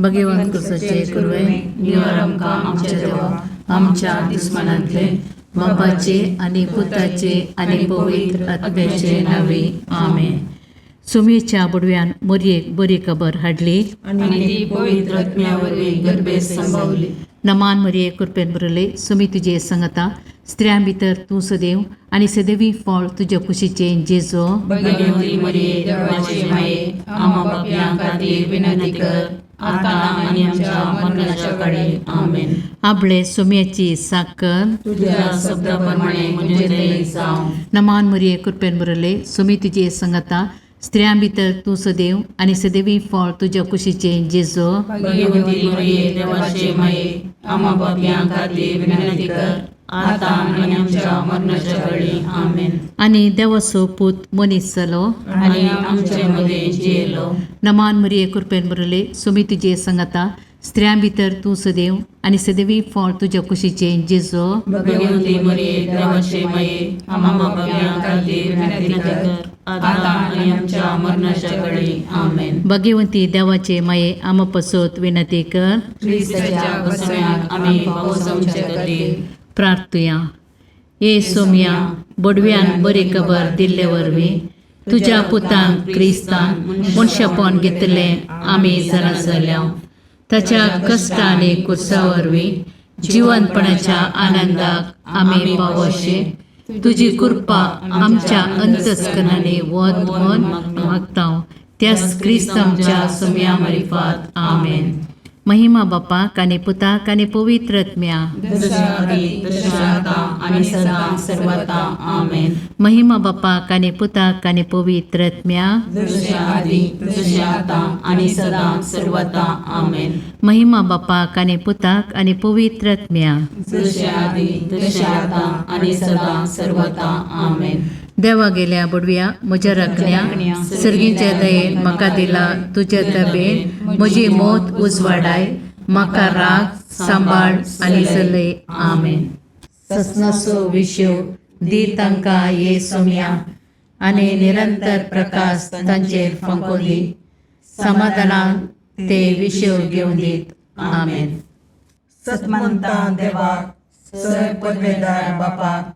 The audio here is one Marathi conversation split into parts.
भगवंत सचे कुर्वे निवार आमकां आमच्या देवा आमच्या दुस्मनांतले बापाचे आनी पुताचे आनी पवित्र आत्म्याचे नावे आमेन. सुमेच्या बुडव्यान मोरयेक बरी खबर हाडली आनी ती पवित्र आत्म्यावरवीं गर्भेत संभवली. नमान मरिये कृपेन बरले सुमी तुजे संगता स्त्रियां भितर तूं सदैव आनी सदैवी फळ तुज्या कुशीचे जेजो. भगवंती मरिये देवाचे माये आम्हा पापयां खातीर विनंती कर आता आनी आमच्या मरणाच्या काळी आमेन. आपले सुम्याची साकर तुझ्या शब्दाप्रमाणे म्हजे दये जावं. नमान मरिये कृपेन बरले सुमी तुजे संगता स्त्रियां भितर तूं सदैव आनी सदैवी फळ तुज्या कुशीचे जेजो. भगवंती मरिये देवाचे माये आम्हा पापयां खातीर विनंती कर आता आनी आमच्या मरणाच्या काळी आमेन. आनी देवाचो पूत मनीस जालो आनी आमचे मदें जियेलो. नमान मरिये कृपेन बरले सुमी तुजे संगता स्त्रियां भितर तूं सदैव आनी सदैवी फळ तुज्या कुशीचे जेजो. भगवंती मरिये देवाचे माये आम्हा पापयां खातीर विनंती कर आता आनी आमच्या मरणाच्या काळी आमेन. भगवंती देवाचे माये आम पसोत विनंती कर. ख्रिस्ताच्या बसण्याक आमी पावस आमचे खातीर प्रार्थुया. ये सोम्या बडव्यान बरी खबर दिल्ले वरवीं तुज्या पुतान क्रिस्तान मनशापण घेतलें आमी जाणा जाल्या. ताच्या कश्ट आनी कुर्सा वरवीं जिवंतपणाच्या आनंदाक आमी पावशे तुजी कृपा आमच्या अंतस्करणाने वत म्हूण मागता. त्याच क्रिस्त आमच्या सोम्या मार्फत आमेन. महिमा बापाक आनी पुताक आनी पवित्र आत्म्या जशा आदी तशा आता आनी सदां सर्वदा आमेन. महिमा बापाक आनी पुताक आनी पवित्र आत्म्या जशा आदी तशा आता आनी सदां सर्वदा आमेन. महिमा बापाक आनी पुताक आनी पवित्र आत्म्या जशा आदी तशा आता आनी सदां सर्वदा आमेन. देवा गेल्या बुडव्या म्हज्या राखण्या सर्गीच्या दयेन म्हाका दिला तुज्या तबेन म्हजी मोत उजवाडाय म्हाका राख सांबाळ आनी चलय आमेन. ससनाचो विशो दी तांकां ये सोम्या आनी निरंतर प्रकाश तांचेर फंको दी. समाधानान ते विशो घेवन दीत आमेन. सतमंता देवाक सर पदवेदार बापाक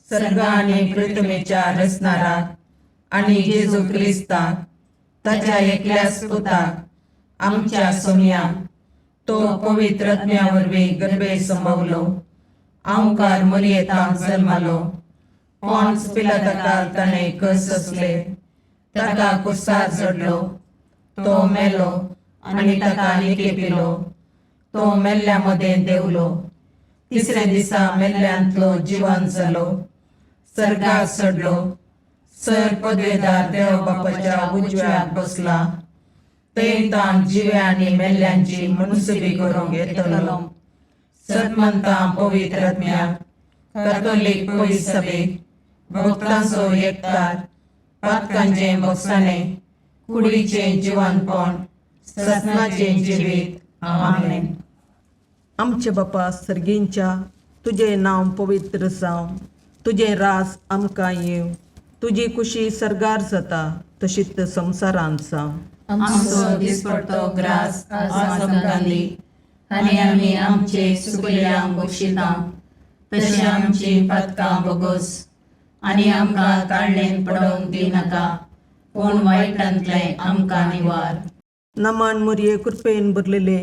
सर्ग आनी पृथ्वीच्या रचणाराक आनी जेजू क्रिस्ताक ताच्या एकल्याच पुताक आमच्या सोम्याक तो पवित्र आत्म्या वरवीं गर्भेत संभवलो. आमकार मरियेंत जल्मालो. पोंच पिलाताकाक ताणें कस सोंसले. ताका कुर्सार चडलो. तो मेलो आनी ताका निकेपिलो. तो मेल्ल्या मदें देवलो. तिसरे दिसा मेल्ल्यांतलो जिवंत जालो. सर्गाक चडलो. सर पदवेदार देव बापाच्या उजव्याक बसला. थंय ताण जिव्या आनी मेल्ल्यांची मनसुबी करूंक येतलो. सतमंतां पवित्र आत्म्याक कातोलीक पयस सभेक भक्तांचो एकठार पातकांचें बगसाणें कुडीचें जिवंतपण सतनाचें जिवीत आमेन. आमचे बापा सर्गींच्या तुझे नांव पवित्र जावं. तुझे रास आमकां येव. तुजी कुशी सर्गार जाता तशीच संवसारांत जावं. आमचो दिसपडटो ग्रास आज आमकां दी आनी आमी आमचे सुकल्यांक बक्षिता तशें आमची पातकां बोगोस आनी आमकां काळणेन पडोवंक दिनाका पूण वायटांतलें आमकां निवार. नमान मरिये कृपेन भरलेले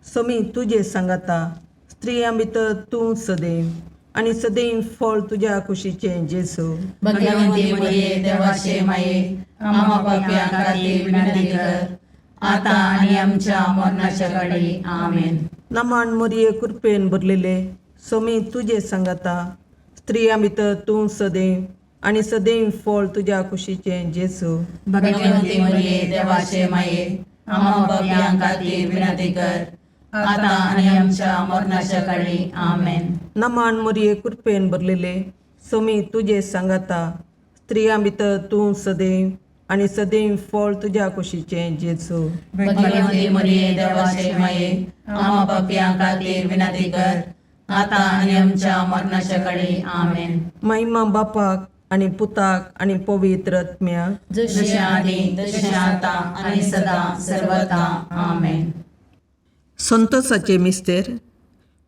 समी तुजे सांगाता स्त्रियां भितर तूं सदैव आनी सदैव फळ तुज्या कुशीचें जेजू. भगवंती मरिये देवाचे माये आम्हा पापयां खातीर विनंती कर आता आनी आमच्या मरणाच्या काळी आमेन. नमान मरिये कृपेन भरलेले समी तुजे सांगाता स्त्रियां भितर तूं सदैव आनी सदैव फळ तुज्या कुशीचें जेजू. भगवंती मरिये देवाचे माये आम्हा पापयां खातीर विनंती कर आता आनी आमच्या मरणाच्या काळी आमेन. नमान मरिये कृपेन भरलेले समी तुजे सांगाता स्त्रियां भितर तूं सदैव आनी सदैव फळ तुज्या कुशीचें जेजू. भगवंती मरिये देवाचे माये आम्हा पापयां खातीर विनंती कर आता आनी आमच्या मरणाच्या काळी आमेन. महिमा बापाक आनी पुताक आनी पवित्र आत्म्याक जशें आदी तशें आता आनी सदां सर्वदा आमेन. संतोसाचे मिस्तेर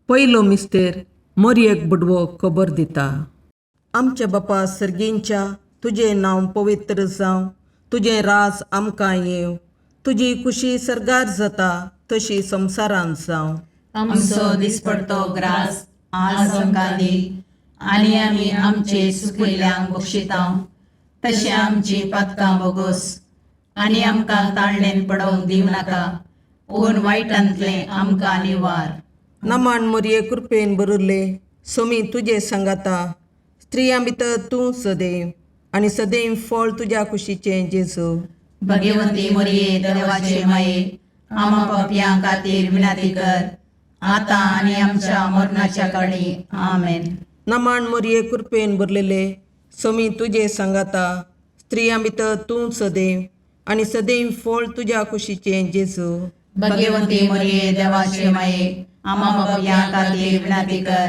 पयलो मिस्तेर मोरयेक बुडवो खबर दिता. आमच्या बापा सर्गींच्या तुजें नांव पवित्र जावं, तुजें राज आमकां येवं, तुजी कुशी सरगार जाता तशी संवसारांत जावं. आमचो दिसपडतो ग्रास आज आमकां दी, आनी आमी आमचे सुकिल्ल्यांक बक्षितांव, तशें आमची पातकां बोगोस, आनी आमकां ताळणेन पडोवंक दिवं नाका, पूण वायटांतलें आमकां निवार. नमान मोरये कृपेन बरुल्ले सोमी तुजे सांगाता, स्त्रियां भितर तूं सदैव, आनी सदैव फळ तुज्या कुशीचें जेजू. भगवंती मोरये देवाचे माये, आमा पापयां खातीर विनाती कर, आतां आनी आमच्या मरणाच्या काळी. आमेन. नमान मोरये कृपेन भरलेले सोमी तुजे सांगाता, स्त्रियां भितर तूं सदैव, आनी सदैव फळ तुज्या कुशीचें जेजू. भगवंती मोरये देवाचे माये, आमा पापयां खातीर विनाती कर,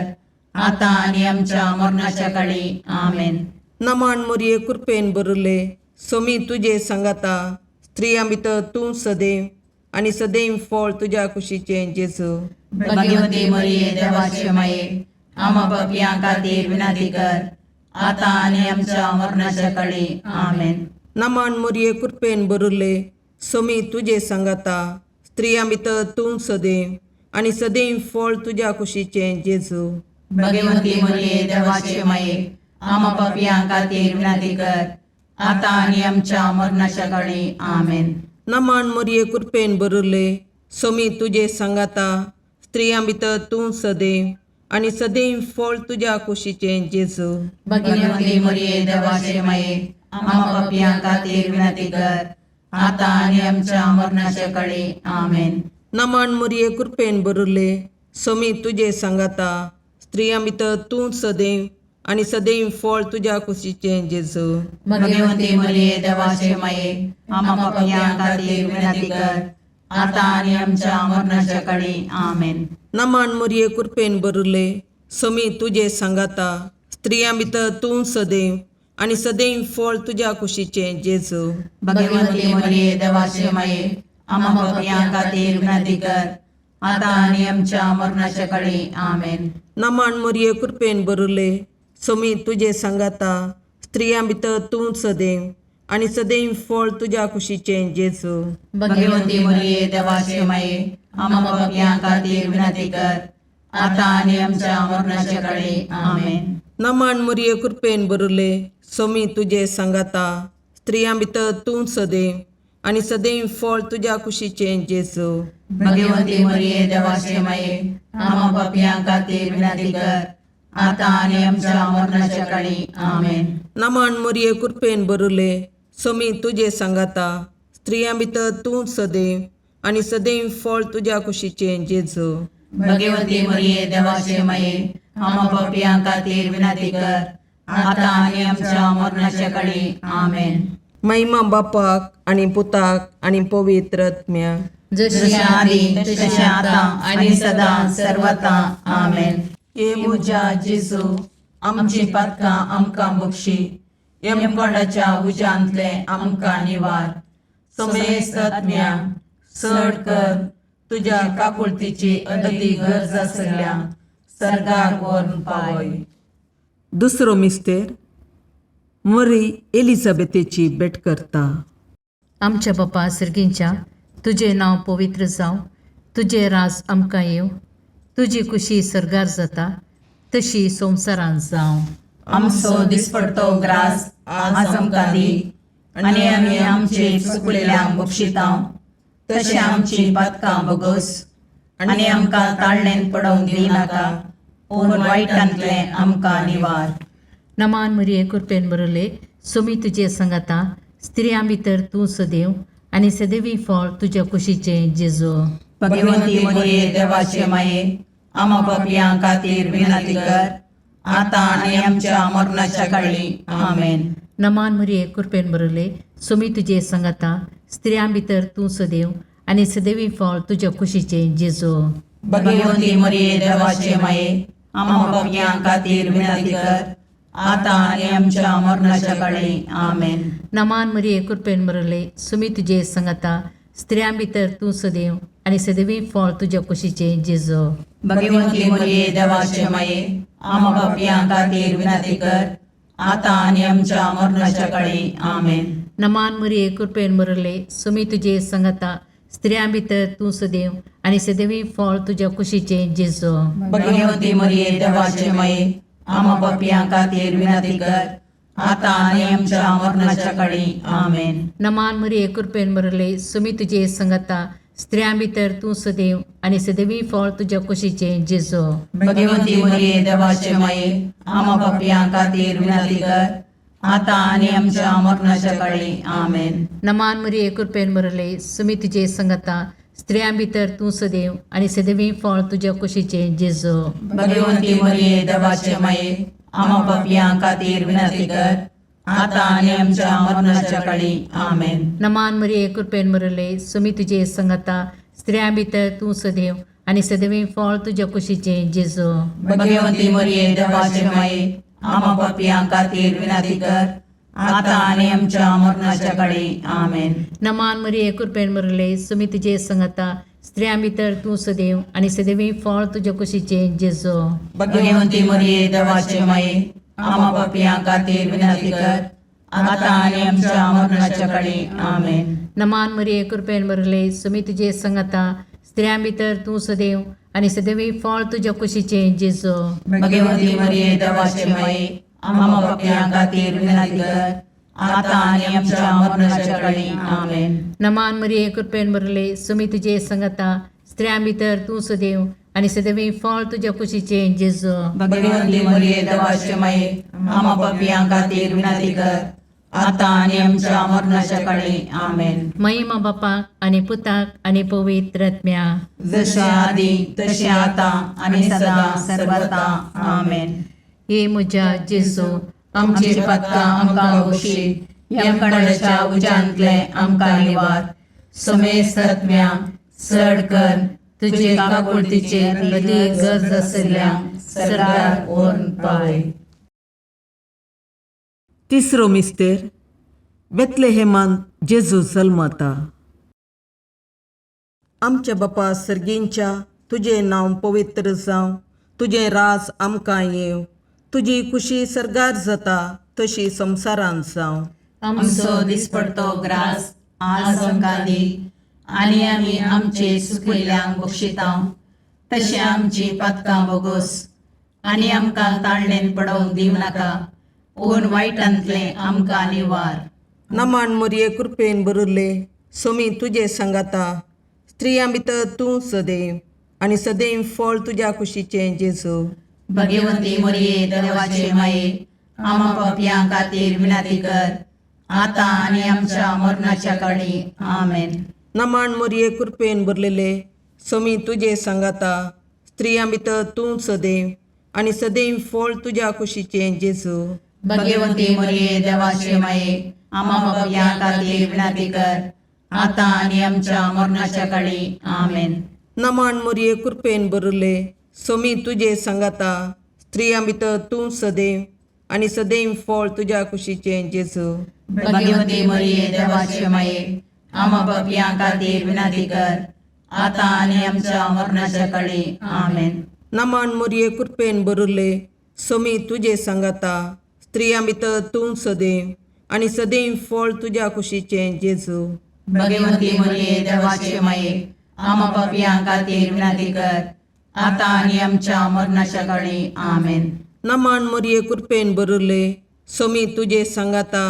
आतां आनी आमच्या मरणाच्या काळी. आमेन. नमान मोरये कृपेन भरले सोमी तुजे सांगाता, स्त्रियां भितर तूं सदैव, आनी सदैव फळ तुज्या कुशीचें जेजू. भगवंती मोरये देवाचे माये, आमा पापयां खातीर विनाती कर, आतां आनी आमच्या मरणाच्या काळी. आमेन. नमान मोरये कृपेन भरले सोमी तुजे सांगाता, स्त्रियां भितर तूं सदैव, आनी सदैव फळ तुज्या कुशीचें जेजू. भगवंती मोरये देवाचे माये, आमा पापयां खातीर विनाती कर, आतां आनी आमच्या मरणाच्या काळी. आमेन. नमान मोरये कृपेन भरले सोमी तुजे सांगाता, स्त्रियां भितर तूं सदैव, आनी सदैव फळ तुज्या कुशीचें जेजू. भगवंती मोरये देवाचे माये, आमा पापयां खातीर विनाती कर, आतां आनी आमच्या मरणाच्या काळी. आमेन. नमान मोरये कृपेन भरले सोमी तुजे सांगाता, स्त्रियां भितर तूं सदैव, आनी सदैव फळ तुज्या कुशीचें जेजू. भगवंती मोरये देवाचे माये, आमा पापयां खातीर विनाती कर, आतां आनी आमच्या मरणाच्या काळी. आमेन. नमान मोरये कृपेन भरले सोमी तुजे सांगाता, स्त्रियां भितर तूं सदैव, आनी सदैव फळ तुज्या कुशीचें जेजू. भगवंती मोरये देवाचे माये, आमा पापयां खातीर विनाती कर, आतां आनी आमच्या मरणाच्या काळी. आमेन. नमान मोरये कृपेन भरले सोमी तुजे सांगाता, स्त्रियां भितर तूं सदैव, आनी सदैव फळ तुज्या कुशीचें जेजू. भगवंती मोरये देवाचे माये, आमा पापयां खातीर विनाती कर, आतां आनी आमच्या मरणाच्या काळी. आमेन. नमान मोरये कृपेन भरले सोमी तुजे सांगाता, स्त्रियां भितर तूं सदैव, आनी सदैव फळ तुज्या कुशीचें जेजू. भगवंती मोरये देवाचे माये, आमा पापयां खातीर विनाती कर, आतां आनी आमच्या मरणाच्या काळी. आमेन. नमान मोरये कृपेन भरले सोमी तुजे सांगाता, स्त्रियां भितर तूं सदैव, आनी सदैव फळ तुज्या कुशीचें जेजू. भगवंती मोरये देवाचे माये, आमा पापयां खातीर विनाती कर, आतां आनी आमच्या मरणाच्या काळी. आमेन. महिमा बापाक आनी पुताक आनी पवित्र आत्म्याक, जशी आदी तशी आतां आनी सदां सर्वता. आमेन. हे म्हज्या जेजू, आमची पातकां आमकां बक्षी, यमकोंडाच्या उज्यांतले आमकां निवार. समेस्त आत्म्याक चड कर, तुज्या काकुळतीची अदी गरज आसल्यां सर्गाक व्हरून पावय. दुसरो मिस्तेर मरी एलिझाबेथेची भेट करता. आमच्या बापा सर्गींच्या तुजें नांव पवित्र जावं, तुजें राज आमकां येवं, तुजी कुशी सरगार जाता तशी संवसारांत जावं. आमचो दिसपडतो ग्रास आज आमकां दी, आनी आमी आमचे चुकलेल्यांक बक्षितांव, तशें आमची पातकां बोगोस, आनी आमकां ताळणेन पडोवंक दिवं नाका, पूण वायटांतलें आमकां निवार. नमान मोरये कृपेन भरले सोमी तुजे सांगाता, स्त्रियां भितर तूं सदैव, आनी सदैवी फळ तुज्या कुशीचें जेजू. भगवंती मोरये देवाचे माये, आमा पापयां खातीर विनाती कर, आतां आनी आमच्या मरणाच्या काळी. आमेन. नमान मोरये कृपेन भरले सोमी तुजे सांगाता, स्त्रियां भितर तूं सदैव, आनी सदैवी फळ तुज्या कुशीचें जेजू. भगवंती मोरये देवाचे माये, आमा पापयां खातीर विनाती कर, आतां आनी आमच्या मरणाच्या काळी. आमेन. नमान मोरये कृपेन भरले सोमी तुजे सांगाता, स्त्रियां भितर तूं सदैव, आणि सदैवी फळ तुझ्या कुशीचे जेजू. भगवंती मरिये देवाचे माये आम्हा पापियां खातीर विनंती कर आता आणि आमच्या मरणाच्या काळी आमेन. नमान मरिये कृपेन बरले सुमी तुझे संगता स्त्रियां भितर तू सदैव आणि सदैवी फळ तुझ्या कुशीचे जेजू. भगवंती मरिये देवाचे माये आम्हा पापियां खातीर विनंती कर आता आणि आमच्या मरणाच्या काळी आमेन. नमान मरिये कृपेन बरले सुमी तुझे संगता स्त्रियां भितर तू सदैव आणि सदैवी फळ तुझ्या कुशीचे जेजू. भगवंती मरिये देवाचे माये आम्हा पापियां खातीर विनंती कर आता आणि आमच्या मरणाच्या काळी आमेन. नमान मरिये कृपेन बरले सुमी तुझे संगता स्त्रियां भितर तू सदैव आणि सदैवी फळ तुझ्या कुशीचे जेजू. भगवंती मरिये देवाचे माये आम्हा पापियां खातीर विनंती कर आता आणि आमच्या मरणाच्या काळी आमेन. नमान मरिये कृपेन बरले सुमी तुझे संगता स्त्रियां भितर तू सदैव आणि सदैवी फळ तुझ्या कुशीचे जेजू. भगवंती मरिये देवाचे माये आम्हा पापियां खातीर विनंती कर आता आणि आमच्या मरणाच्या काळी आमेन. नमान मरिये कृपेन बरले सुमी तुझे संगता स्त्रियां भितर तू सदैव आणि सदैवी फळ तुझ्या कुशीचे जेजू. भगवंती मरिये देवाचे माये आम्हा पापियां खातीर विनंती कर आता आणि आमच्या मरणाच्या काळी आमेन. नमान मरिये कृपेन बरले सुमी तुझे संगता स्त्रियां भितर तू सदैव आणि सदैवी फळ तुझ्या कुशीचे जेजू. भगवंती मरिये देवाचे माये आम्हा पापियां खातीर विनंती कर आता आणि आमच्या मरणाच्या काळी आमेन. नमान मरिये कृपेन बरले सुमी तुझे संगता स्त्रियां भितर तू सदैव आणि सदैवी फळ तुझ्या कुशीचे जेजू. भगवंती मरिये देवाचे माये आम्हा पापियां खातीर विनंती कर आता आणि आमच्या मरणाच्या काळी आमेन. महिमा बापाक आणि पुताक आणि पवित्र आत्म्या जसे आधी तसे आता आणि सदा सर्वदा आमेन. हे म्हज्या जेजू आमची पत्कां आमकां बक्षी यमकणाच्या उजांतले आमकां निवार. समेस्त आत्म्या चड कर तुजे काकुळतीचेर कधी गरज आसल्यांक सरकार ओन पाय. तिसरो मिस्तेर बेतलेहेमांत जेजू जल्मता. आमच्या बापा सर्गींच्या तुझे नांव पवित्र जावं, तुझे राज आमकां येव, तुजी कुशी सरगार जाता तशी संवसारांत जावं. आमचो दिसपडतो ग्रास आज आमकां दी आनी आमी आमचे सुकयल्यांक बक्षितांव. तशें आमची पातकां बोगोस आनी आमकां ताळणेन पडोवंक दिवं नाका पूण वायटांतले आमकां निवार. नमान मरिये कृपेन बरले सोमी तुझे सांगाता स्त्रियां भितर तूं सदैव आणि सदैव फळ तुझ्या कुशीचे जेजू. भगवंती मरिये देवाचे माये आम्हा पापियां खातीर विनंती कर आता आनी आमच्या मरणाच्या काळी आमेन. नमान मरिये कृपेन बरलेले सोमी तुझे सांगाता स्त्रियां भितर तूं सदैव आणि सदैव फळ तुझ्या कुशीचे जेजू. भगवंती मरिये देवाचे माये आम्हा पापियां खातीर विनंती कर आता आनी आमच्या मरणाच्या काळी आमेन. नमान मरिये कृपेन बरले सोमी तुझे सांगाता स्त्रियां भितर तूं सदैव आणि सदैव फळ तुझ्या कुशीचे जेजू. भगवंती मरिये देवाचे माये आम्हा पापियां खातीर विनंती कर आता आनी आमच्या मरणाच्या काळी आमेन. नमान मरिये कृपेन बरले सोमी तुझे सांगाता स्त्रियां भितर तूं सदैव आणि सदैव फळ तुझ्या कुशीचे जेजू. भगवंती मरिये देवाचे माये आम्हा पापियां खातीर विनंती कर आता आनी आमच्या मरणाच्या काळी आमेन. नमान मरिये कृपेन बरले सोमी तुझे सांगाता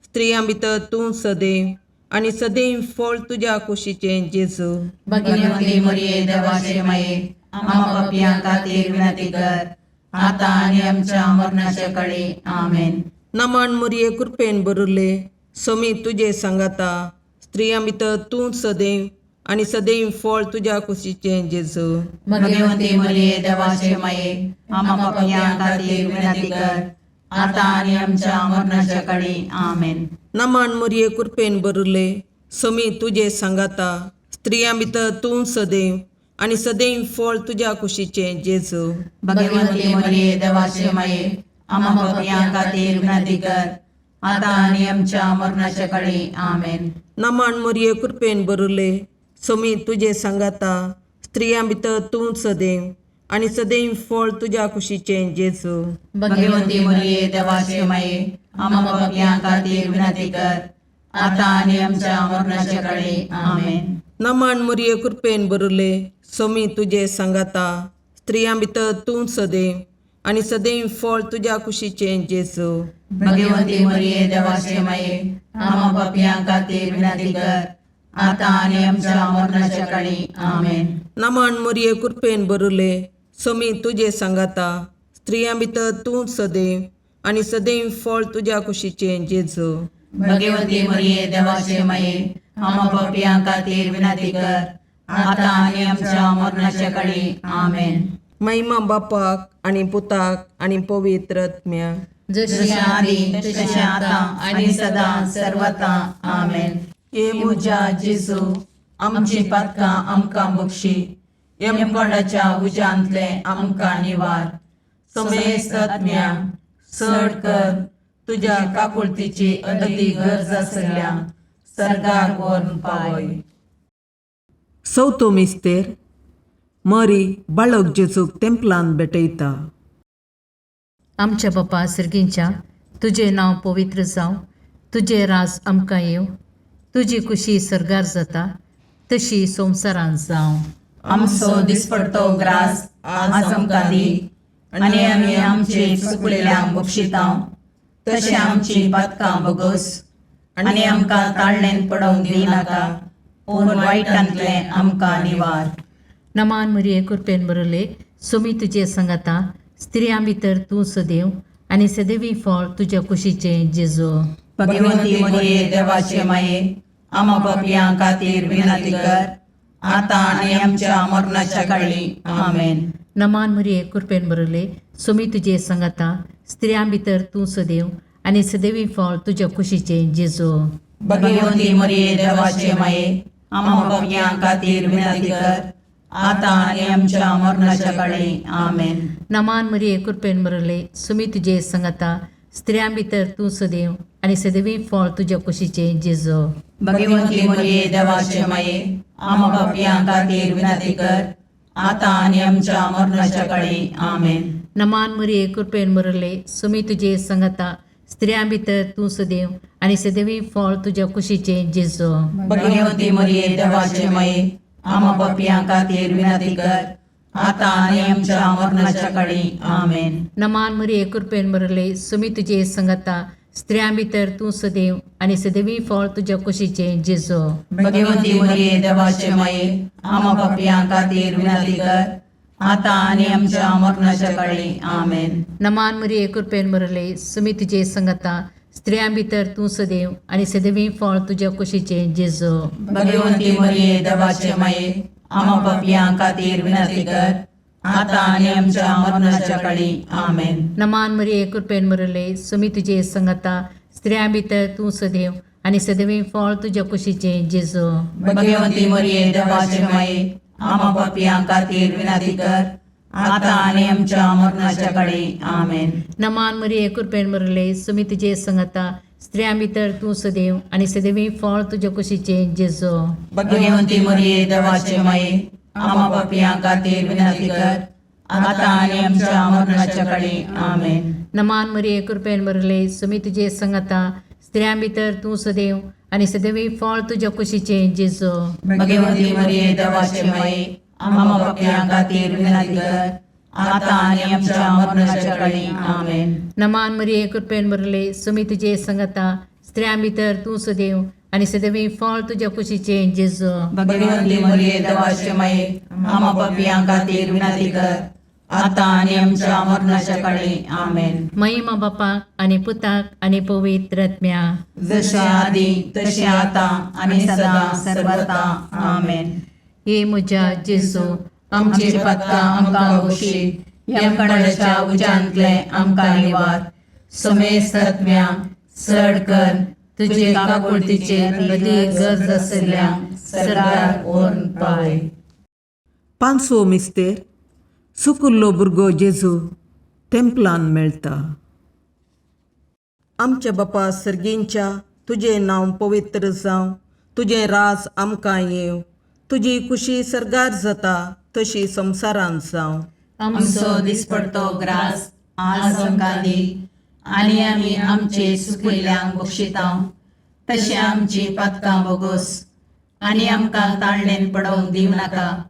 स्त्रियां भितर तूं सदैव आणि सदैव फळ तुझ्या कुशीचे जेजू. भगवंती मरिये देवाचे माये आम्हा पापियां खातीर विनंती कर आता आनी आमच्या मरणाच्या काळी आमेन. नमान मरिये कृपेन बरले सोमी तुझे सांगाता स्त्रियां भितर तूं सदैव आणि सदैव फळ तुझ्या कुशीचे जेजू. भगवंती मरिये देवाचे माये आम्हा पापियां खातीर विनंती कर आता आनी आमच्या मरणाच्या काळी आमेन. नमान मरिये कृपेन बरले सोमी तुझे सांगाता स्त्रियां भितर तूं सदैव आणि सदैव फळ तुझ्या कुशीचे जेजू. भगवंती मरिये देवाचे माये आम्हा पापियां खातीर विनंती कर आता आनी आमच्या मरणाच्या काळी आमेन. नमान मरिये कृपेन बरले सोमी तुझे सांगाता स्त्रियां भितर तूं सदैव आनी सदैव फळ तुज्या कुशीचे जेजू भगवंती मरिये देवाचे माये आम्हा पापियां खातीर विनंती कर आता आणि आमच्या मरणाच्या काळी आमेन. नमन मुरये कृपेन बरले सोमी तुझे सांगाता स्त्रियां भितर तूं सदैव आनी सदैव फळ तुज्या कुशीचे जेजू भगवंती मरिये देवाचे माये आम्हा पापियां खातीर विनंती कर आता आणि आमच्या मरणाच्या काळी आमेन. नमन मुरये कृपेन बरले सोमी तुझे सांगाता स्त्रियां भितर तूं सदैव आनी सदैव फळ तुज्या कुशीचे जेजू भगवंती मरिये देवाचे माये आम्हा पापियां खातीर विनंती कर आता आणि आमच्या मरणाच्या काळी आमेन. महिमा बापाक आनी पुताक आनी पवित्र आत्म्याक जशी आदी तशी आता आणि सदा सर्वता आमेन. ये मुजा जेजू आमची पातकां आमकां बक्षी यमकोंडाच्या उज्यांतले आमकां निवार. समेस्त आत्म्या चड कर तुज्या काकुळतीची अदी गरज आसल्या सर्गाक व्हरून पावय. चवथो मिस्तेर मरी बाळक जेजूक तेंपलान भेटयता. आमच्या बापा सर्गींच्या तुझे नांव पवित्र जावं, तुझे राज आमकां येव, तुजी कुशी सरगार जाता तशी संवसारांत जावं. आमचो दिसपडतो ग्रास आज आमकां दी आनी आमी आमचे चुकलेल्यांक बक्षितांव तशें आमची पातकां बोगोस आनी आमकां ताळणेन पडोवंक दिनाका पूण वायटांतले आमकां निवार. नमान मरिये कृपेन बरले सोमी तुजे सांगाता स्त्रियां भितर तूं सदैव आनी सदैवी फळ तुज्या कुशीचे जेजू भगवंती मरिये देवाचे माये आम्हा पापियां खातीर विनंती कर आता आणि आमच्या मरणाच्या काळी आमेन. नमान मरिये कृपेन बरले सोमी तुजे सांगाता स्त्रियां भितर तूं सदैव आनी सदैवी फळ तुज्या कुशीचे जेजू भगवंती मरिये देवाचे माये आम्हा पापियां खातीर विनंती कर आता आणि आमच्या मरणाच्या काळी आमेन. नमान मरिये कृपेन बरले सोमी तुजे सांगाता स्त्रियां भितर तूं सदैव आनी सदैवी फळ तुज्या कुशीचे जेजू भगवंती मरिये देवाचे माये आम्हा पापियां खातीर विनंती कर आता आणि आमच्या मरणाच्या काळी आमेन. नमान मरिये कृपेन बरले सोमी तुजे सांगाता स्त्रियां भितर तूं सदैव आनी सदैवी फळ तुज्या कुशीचे जेजू भगवंती मरिये देवाचे माये आम्हा पापियां खातीर विनंती कर आता आणि आमच्या मरणाच्या काळी आमेन. नमान मरिये कृपेन बरले सोमी तुजे सांगाता स्त्रियां भितर तूं सदैव आनी सदैवी फळ तुज्या कुशीचे जेजू भगवंती मरिये देवाचे माये आम्हा पापियां खातीर विनंती कर आता आणि आमच्या मरणाच्या काळी आमेन. नमान मरिये कृपेन बरले सोमी तुजे सांगाता स्त्रियां भितर तूं सदैव आनी सदैवी फळ तुज्या कुशीचे जेजू भगवंती मरिये देवाचे माये आम्हा पापियां खातीर विनंती कर आता आणि आमच्या मरणाच्या काळी आमेन. नमान मरिये कृपेन बरले सोमी तुजे सांगाता स्त्रियां भितर तूं सदैव आनी सदैवी फळ तुज्या कुशीचे जेजू भगवंती मरिये देवाचे माये आम्हा पापियां खातीर विनंती कर आता आणि आमच्या मरणाच्या काळी आमेन. नमान मरिये कृपेन बरले सोमी तुजे सांगाता स्त्रियां भितर तूं सदैव आनी सदैवी फळ तुज्या कुशीचे जेजू भगवंती मरिये देवाचे माये आम्हा पापियां खातीर विनंती कर आता आणि आमच्या मरणाच्या काळी आमेन. नमान मरिये कृपेन बरले सोमी तुजे सांगाता स्त्रियां भितर तूं सदैव आनी सदैवी फळ तुज्या कुशीचे जेजू भगवंती मरिये देवाचे माये आम्हा पापियां खातीर विनंती कर आता आणि आमच्या मरणाच्या काळी आमेन. नमान मरिये कृपेन बरले सोमी तुजे सांगाता स्त्रियां भितर तूं सदैव आनी सदैवी फळ तुज्या कुशीचे जेजू भगवंती मरिये देवाचे माये आम्हा पापियां खातीर विनंती कर आता आणि आमच्या मरणाच्या काळी आमेन. महिमा बापाक आनी पुताक आनी पवित्र आत्म्याक जशे आदी तशे आता आणि सदा सर्वता आमेन. हे म्हज्या जेजू आमची पातकां आमकां बक्षी यमकणाच्या उज्यांतले आमकां निवार. समेस्त आत्म्या चड कर तुजे काकुळतीचे अदीक गरज आसल्यांक सरकार व्हरून पावय. पांचवो मिस्तेर सुकुल्लो भुरगो जेजू तेंपलान मेळटा. आमच्या बापा सर्गींच्या तुजें नांव पवित्र जावं, तुजें राज आमकां येव, तुजी कुशी सरगार जाता तशी संवसारांत जावं. आमचो दिसपडतो ग्रास आज आमकां दी, आनी आमी आमचे सुकिल्ल्यांक बक्षितांव. तशें आमची पातकां बोगोस, आनी आमकां ताळणेन पडोवंक दिवं नाका,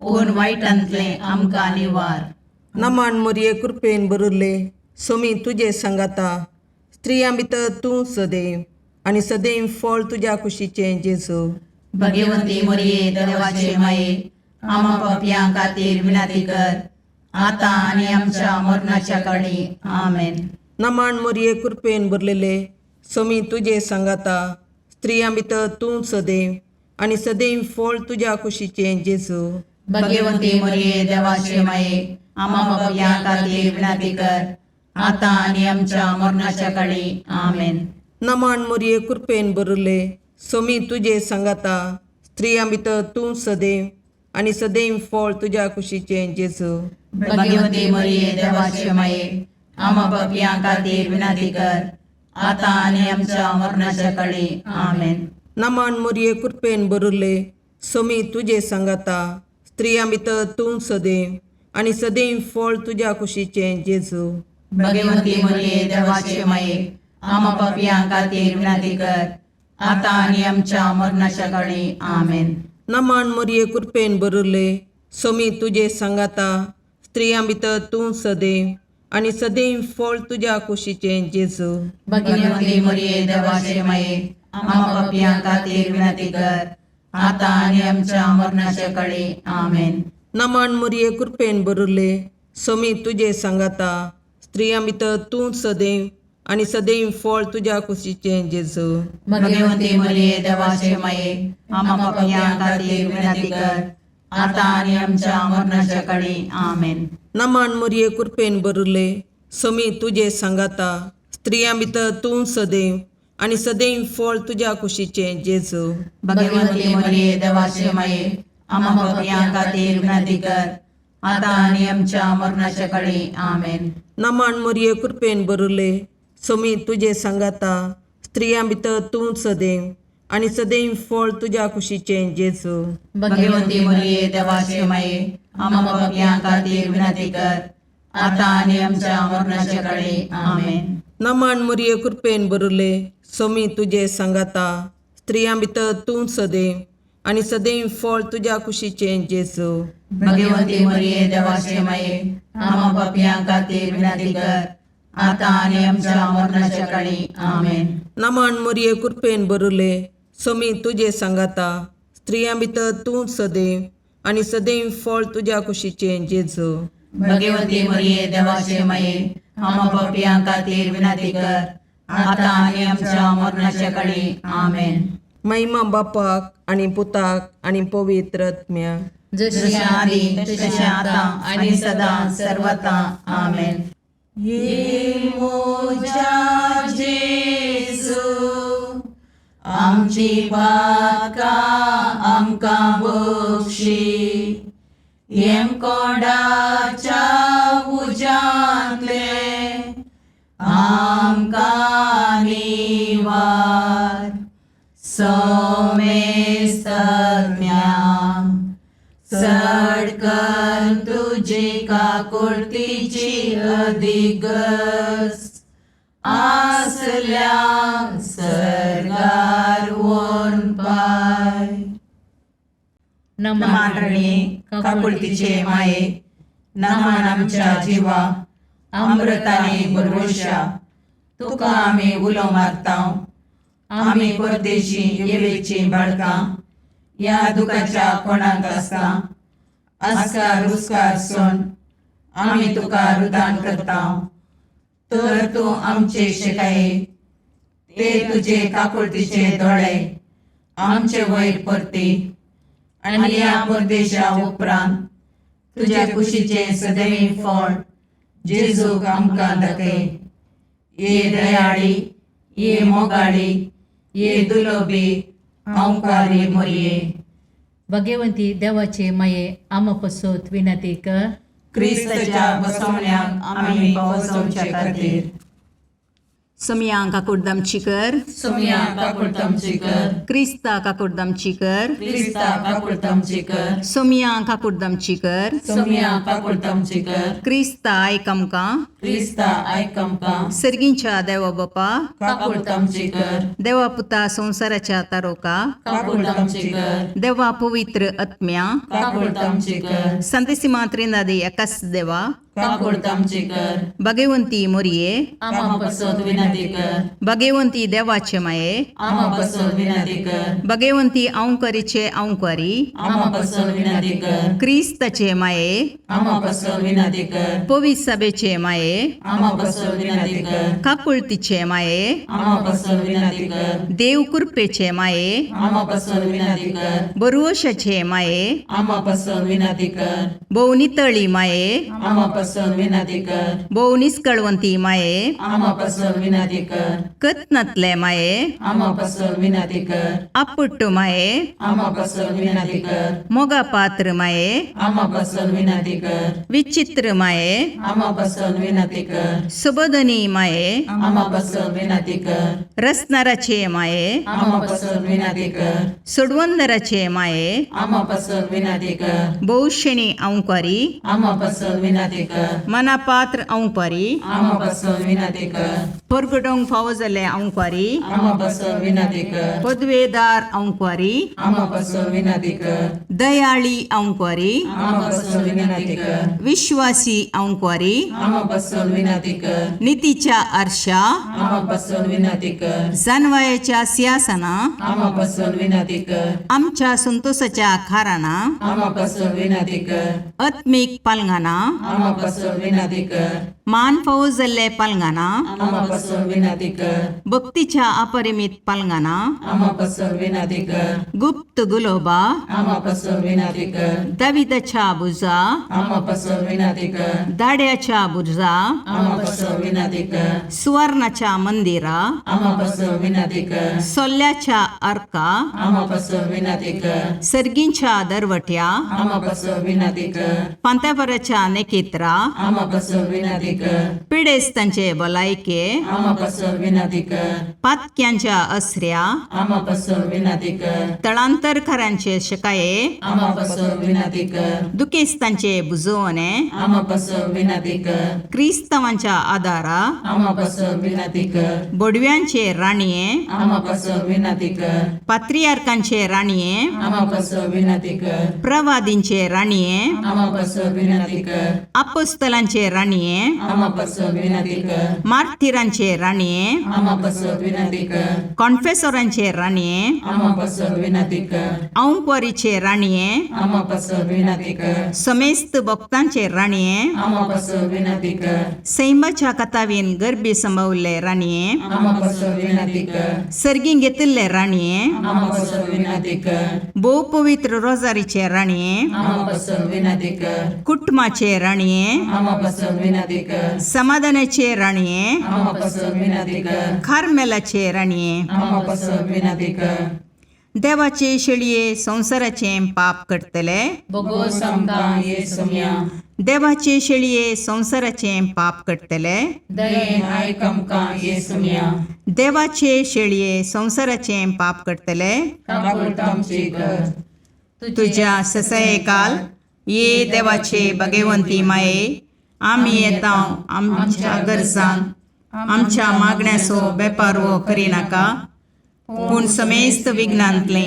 पूण वायटांतलें आमकां निवार. नमान मोरये कृपेन बरुल्ले, सोमी तुजे सांगाता, स्त्रियां भितर तूं सदैव, आनी सदैव फळ तुज्या कुशीचें जेजू. भगवंती मोरये देवाचे माये, आमा पापयां खातीर विनाती कर, आतां आनी आमच्या मरणाच्या काळी. आमेन. नमान मोरये कृपेन भरलेले, सोमी तुजे सांगाता, स्त्रियां भितर तूं सदैव, आनी सदैव फळ तुज्या कुशीचें जेजू. भगवंती मोरये देवाचे माये, आमा पापयां खातीर विनाती कर, आतां आनी आमच्या मरणाच्या काळी. आमेन. नमान मोरये कृपेन भरले, सोमी तुजे सांगाता, स्त्रियां भितर तूं सदैव, आनी सदैव फळ तुज्या कुशीचें जेजू. भगवंती मोरये देवाचे माये, आमा पापयां खातीर विनाती कर, आतां आनी आमच्या मरणाच्या काळी. आमेन. नमान मोरये कृपेन भरले, सोमी तुजे सांगाता, स्त्रियां भितर तूं सदैव, आनी सदैव फळ तुज्या कुशीचें जेजू. भगवंती मोरये देवाचे माये, आमा पापयां खातीर विनाती कर, आतां आनी आमच्या मरणाच्या काळी. आमेन. नमान मोरये कृपेन भरले, सोमी तुजे सांगाता, स्त्रियां भितर तूं सदैव, आनी सदैव फळ तुज्या कुशीचें जेजू. भगवंती मोरये देवाचे माये, आमा पापयां खातीर विनाती कर, आतां आनी आमच्या मरणाच्या काळी. आमेन. नमान मोरये कृपेन भरले, सोमी तुजे सांगाता, स्त्रियां भितर तूं सदैव, आनी सदैव फळ तुज्या कुशीचें जेजू. भगवंती मोरये देवाचे माये, आमा पापयां खातीर विनाती कर, आतां आनी आमच्या मरणाच्या काळी. आमेन. नमान मोरये कृपेन भरले, सोमी तुजे सांगाता, स्त्रियां भितर तूं सदैव, आनी सदैव फळ तुज्या कुशीचें जेजू. भगवंती मोरये देवाचे माये, आमा पापयां खातीर विनाती कर, आतां आनी आमच्या मरणाच्या काळी. आमेन. नमान मोरये कृपेन भरले, सोमी तुजे सांगाता, स्त्रियां भितर तूं सदैव, आनी सदैव फळ तुज्या कुशीचें जेजू. भगवंती मोरये देवाचे माये, आमा पापयां खातीर विनाती कर, आतां आनी आमच्या मरणाच्या काळी. आमेन. नमान मोरये कृपेन भरले, सोमी तुजे सांगाता, स्त्रियां भितर तूं सदैव, आनी सदैव फळ तुज्या कुशीचें जेजू. भगवंती मोरये देवाचे माये, आमा पापयां खातीर विनाती कर, आतां आनी आमच्या मरणाच्या काळी. आमेन. नमान मोरये कृपेन भरले, सोमी तुजे सांगाता, स्त्रियां भितर तूं सदैव, आनी सदैव फळ तुज्या कुशीचें जेजू. भगवंती मोरये देवाचे माये, आमा पापयां खातीर विनाती कर, आतां आनी आमच्या मरणाच्या काळी. आमेन. महिमा बापाक आनी पुताक आनी पवित्र आत्म्याक, जशें आदी तशें आतां आनी सदां सर्वता. आमेन. ये मोजा जेजू, आमची पातकां आमकां बक्षी, येम कोणाच्या उजांतले आमकां निवार. सोमेस्त सडकन तुजी काकुळतीची अधिगस, आसल्या सरगार वोन पाय. नमान रणे काकुळतीचे माये, नमान आमच्या जिवा, अमृताने भरवशा, तुका आमी उलो मारतांव. आमी परदेशी येवेची बाळकां, या दुखाच्या कोणाक आसता, आस्कार उस्कार सोन आमी तुका रुदान करतांव. तर तूं आमचे शिकाये, ते तुजे काकुळतीचे दोळे आमचे वयर परती, आनी या परदेशा उपरांत तुज्या कुशीचे सदैव फळ जेजूक आमकां दाखय. ये दयाळी, ये मोगाळी, ये दुलोबी, अवकारी मोरये. भगवंती देवाचे माये, आमा पसोत विनंती कर. क्रिस्ताच्या बसवण्याक आमी पावसोवचे खातीर सोमिया काकुर्दमचीकर सोमिया काकुर्दमचीकर क्रिस्ता काकुर्दमचीकर क्रिस्ता काकुर्दमचीकर सोमिया काकुर्दमचीकर सोमिया काकुर्दमचीकर क्रिस्ता आयकमका क्रिस्ता आयकमका सर्गींच्या देवा बापा काकुर्दमचीकर देवा पुता संसाराच्या तारोका काकुर्दमचीकर देवा पवित्र आत्म्या काकुर्दमचीकर संतसिमा त्रिनादी एकाच देवा काकुर्दमचीकर भगवंती मोरये आमा पसोद विनंती कर भगवंती देवाचे माये आमा पसोद विनंती कर भगवंती औंकरीचे औंकारी आमा पसोद विनंती कर क्रिस्ताचे माये आमा पसोद विनंती कर पवित्र सभेचे माये आमा पसोद विनंती कर काकुळतीचे माये आमा पसोद विनंती कर देव कृपेचे माये आमा पसोद विनंती कर बरुवशाचे माये आमा पसोद विनंती कर भोवनितळी माये आमा पसोद विनंती कर भोवनिस्कळवंती माये आमा पसोद विनंती कर कत्नतले माये आमा पसोद विनंती कर अपुट्टू माये आमा पसोद विनंती कर मोगा पात्र माये आमा पसोद विनंती कर विचित्र माये आमा पसोद विनंती कर सुबोधनी माये आमा पसोद विनंती कर रसनाराचे माये आमा पसोद विनंती कर सुडवंदराचे माये आमा पसोद विनंती कर बहुशणी औंकारी आमा पसोद विनंती कर मनापात्र औंकारी आमा पसोद विनंती कर परगडोंग फावो जाल्ले औंकारी आमा पसोद विनंती कर पदवेदार औंकारी आमा पसोद विनंती कर दयाळी औंकारी आमा पसोद विनंती कर विश्वासी औंकारी आमा पसोद विनंती कर नीतीच्या आरशा आमा पसोद विनंती कर जानवायाच्या सिंहासना आमा पसोद विनंती कर आमच्या संतोषाच्या खाराना आमा पसोद विनंती कर आत्मिक पालंगाना आमा पसोद विनंती कर मान फावो जाल्ले पालंगाना आमा पसोद विनंती कर भक्तीच्या अपरिमित पालंगाना आमा पसोद विनंती कर गुप्त गुलोबा आमा पसोद विनंती कर दाविदाच्या बुजा आमा पसोद विनंती कर दाड्याच्या बुजा आमा पसोद विनंती कर सुवर्णाच्या मंदिरा आमा पसोद विनंती कर सोल्ल्याच्या अर्का आमा पसोद विनंती कर सर्गींच्या दरवट्या आमा पसोद विनंती कर पांत्यापराच्या नेकेत्रा आमा पसोद विनंती कर पिडेस्तांचे भलायके आमा पसोद विनंती कर पातक्यांच्या असऱ्या आमा पसोद विनंती कर तळांतरकारांचे शकाये आमा पसोद विनंती कर दुखेस्तांचे बुजवणे आमा पसोद विनंती कर क्रिस्तवांच्या आदारा आमा पसोद विनंती कर बोडव्यांचे राणीये आमा पसोद विनंती कर पात्रियार्कांचे राणीये आमा पसोद विनंती कर प्रवादींचे राणीये आमा पसोद विनंती कर अपोस्तलांचे राणीये आमा पसोद विनंती कर मार्तिरांचे राणीये आमा पसोद विनंती कर कॉन्फेसोरांचे राणीये आमा पसोद विनंती कर औंकवारीचे राणीये आमा पसोद विनंती कर समेस्त भक्तांचे राणीये आमा पसोद विनंती कर सैमाच्या कथावीन गर्भी संभवले राणीये आमा पसोद विनंती कर सर्गीं घेतिल्ले राणीये आमा पसोद विनंती कर भोव पवित्र रोजारीचे राणीये आमा पसोद विनंती कर कुटुंबाचे राणीये आमा पसोद विनंती कर समाधानाचे राणीये आमा पसोद विनंती कर खारमेलाचे राणीये आमा पसोद विनंती कर देवाचे शेळये संसाराचे पाप करतले बगो समका येसुम्या देवाचे शेळये संसाराचे पाप करतले दयेन आयकमका येसुम्या देवाचे शेळये संसाराचे पाप करतले काकुर्दमची कर तुझ्या ससये काल ये देवाचे भगवंती माये आम्ही येता आमच्या गरजांक आमच्या मागण्याचो बेपारवो करिनाका पूण समेस्त विघ्नांतले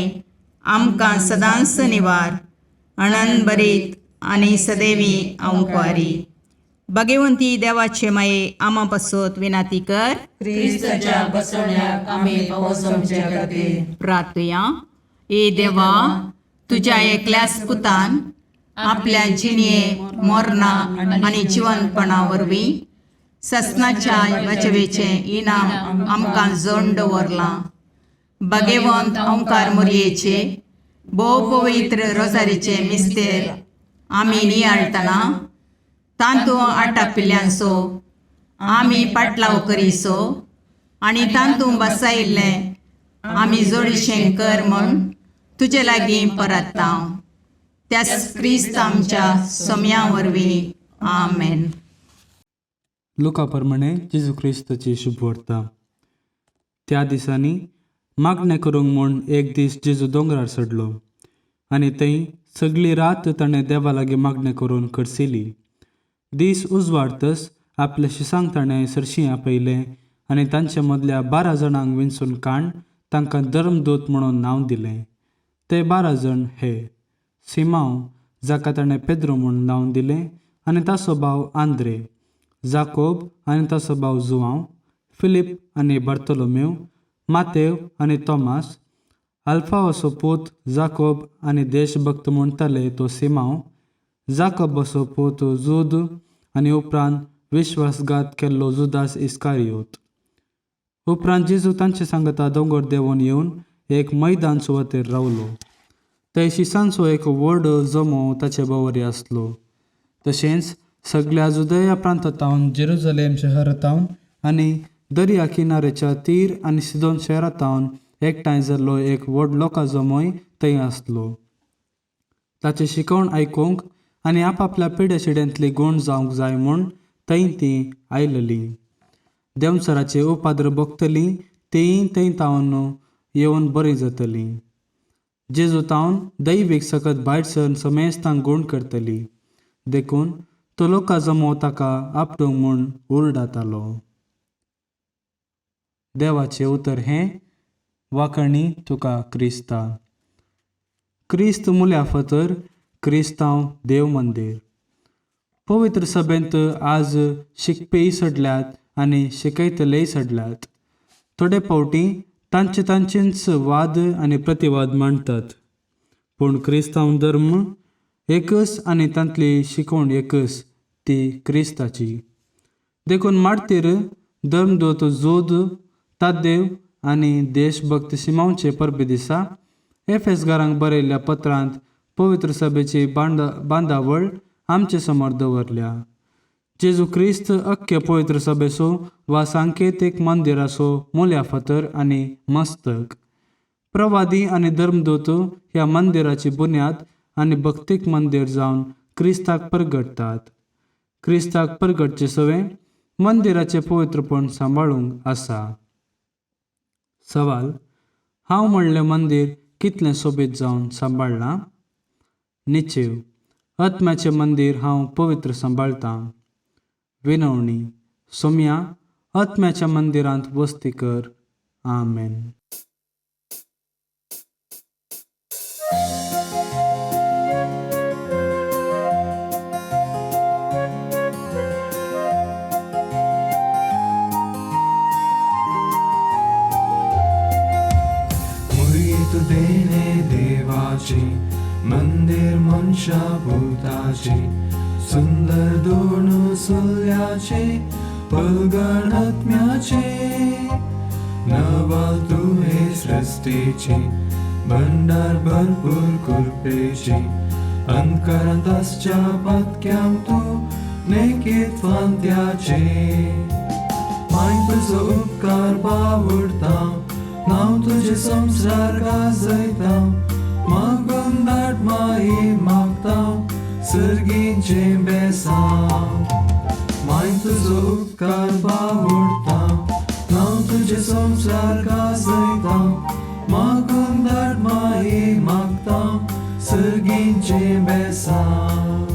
आमकां सदांच निवार आनंद बरीत आनी सदैवी औंकवारी भगवंती देवाचे माये आमा पासत विनाती कर क्रिस्ताच्या बसवण्याक आमी पावसमचे खातीर प्रार्थया ए देवा तुझ्या एकल्याच पुतान आपल्या जिणये मोरणा आनी जिवंतपणा वरवीं ससनाच्या वाचवेचे इनाम आमकां जोड दवरलां भगवंत ओंकार मोरयेचे भोव पवित्र रोजारीचे मिस्तेर आमी नियाळतना तांतूं आटापिल्ल्यांचो आमी पाटलाव करिसो आनी तांतूं बसायिल्लें आमी जोडीशें कर म्हूण तुजे लागीं परतता त्याच क्रिस्त आमच्या सोम्या वरवीं आमेन. लुका प्रमाणे जेजू क्रिस्ताची शुभ वार्ता. त्या दिसांनी मागणें करूंक म्हूण एक दीस जेजू दोंगरार चडलो आनी थंय सगळी रात ताणें देवा लागीं मागणें करून करसिली. दीस उजवाडतच आपल्या शिसांक ताणें सरशी आपयलें आनी तांचे मदल्या 12 जाणांक विंचून काण तांकां धर्मदूत म्हणून नांव दिलें. ते 12 जण हे: सिमांव, जाका ताणें पेद्रो म्हूण नांव दिलें आनी ताचो भाव आंद्रे, जाकोब आनी ताचो भाव जुआंव, फिलीप आनी बार्तोलोमेव, मातेव आनी तोमास, आल्फावाचो पूत जाकोब आनी देशभक्त म्हणटाले तो सिमांव, जाकोबाचो पूत जूद आनी उपरांत विश्वासघात केल्लो जुदास इस्कारियोत. उपरांत जेजू तांचे सांगता दोंगर देंवून येवन एक मैदान सुवातेर रावलो. थंय शिसांचो एक व्हड जमो ताचे भोंवरी आसलो. तशेंच सगळ्या जुदया प्रांतांतावन, जेरुसलेम शहरांतावन आनी दर्या किनाऱ्याच्या तीर आनी सिदोन शहरांतावन एकठांय जाल्लो एक व्हड लोकां जमोय थंय आसलो. ताचे शिकवण आयकूंक आनी आपआपल्या पिड्याशिड्यांतली गूण जावंक जाय म्हूण थंय तीं आयिल्लीं. देंवचाराचे उपाद्र भोगतलीं तीं थंय तावन येवन बरीं जातलीं. जेजू तावन दैवीक सकत भायर सरून समेस्तांक गूण करतली. देखून तो लोकां जमो ताका आपटूंक म्हूण उरडातालो. देवाचें उतर हें: वाखणी तुका क्रिस्ता. क्रिस्त मुल्या फातर क्रिस्तांव देव मंदिर. पवित्र सभेंत आज शिकपेय सडल्यात आनी शिकयतलेय सडल्यात. थोडे फावटी तांचेच वाद आनी प्रतिवाद मांडटात. पूण क्रिस्तांव धर्म एकच आनी तांतली शिकवण एकच, ती क्रिस्ताची. देखून मार्तीर, धर्मदूत जूद, ताद्देव आनी देशभक्त सिमांवचे परबे दिसा एफेसकारांक बरयल्ल्या पत्रांत पवित्र सभेची बांदावळ आमचे समोर दवरल्या. जेजू क्रिस्त अख्खे पवित्र सभेचो वा सांकेतीक मंदिराचो मुल्या फातर आनी मस्तक. प्रवादी आनी धर्मदूत ह्या मंदिराची बुन्याद आनी भक्तीक मंदिर जावन क्रिस्ताक परगटतात. क्रिस्ताक परगटचे सवे मंदिराचें पवित्रपण सांबाळूंक आसा. सवाल: हांव म्हणलें मंदिर कितलें सोबीत जावन सांबाळ्ळां? निचेव: आत्म्याचें मंदिर हांव पवित्र सांबाळटां. विनवणी: सोम्या, आत्म्याच्या मंदिरांत वस्ती कर. आमेन. देणे देवाचे मंदिर मनशा भूताचे, सुंदर दोन सुल्याचे पलगण आत्म्याचे. नवाल तुहे सृष्टीचे भंडार भरपूर कृपेचे, अंधकारांत आसच्या पातक्याम तू नेकीत फांत्याचे. माय तुजो उपकार बावडता, नाव तुझे संसार गाजयता. मागून दाट माई मागता सर्गींचे बेसांव. माय तुजो उपकार बावडता, नाव तुझे संसार गाजयता. मागून दाट माई मागता सर्गींचे बेसांव.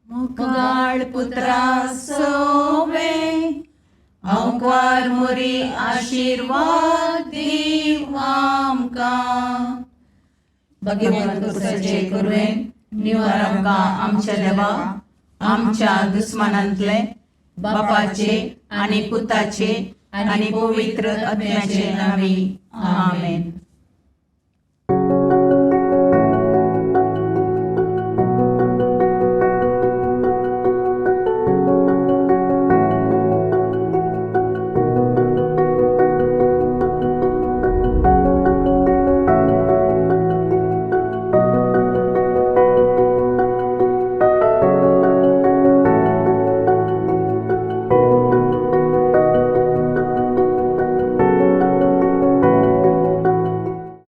मुगाळ पुत्रा सोवे अवकार मुरी आशीर्वाद दीव आमकां. भगवंत तुझे करुवेन निवार आमकां आमच्या देवा, आमच्या दुस्मनांतले बापाचे आनी पुताचे आनी पवित्र आत्म्याचे नांवी. आमेन.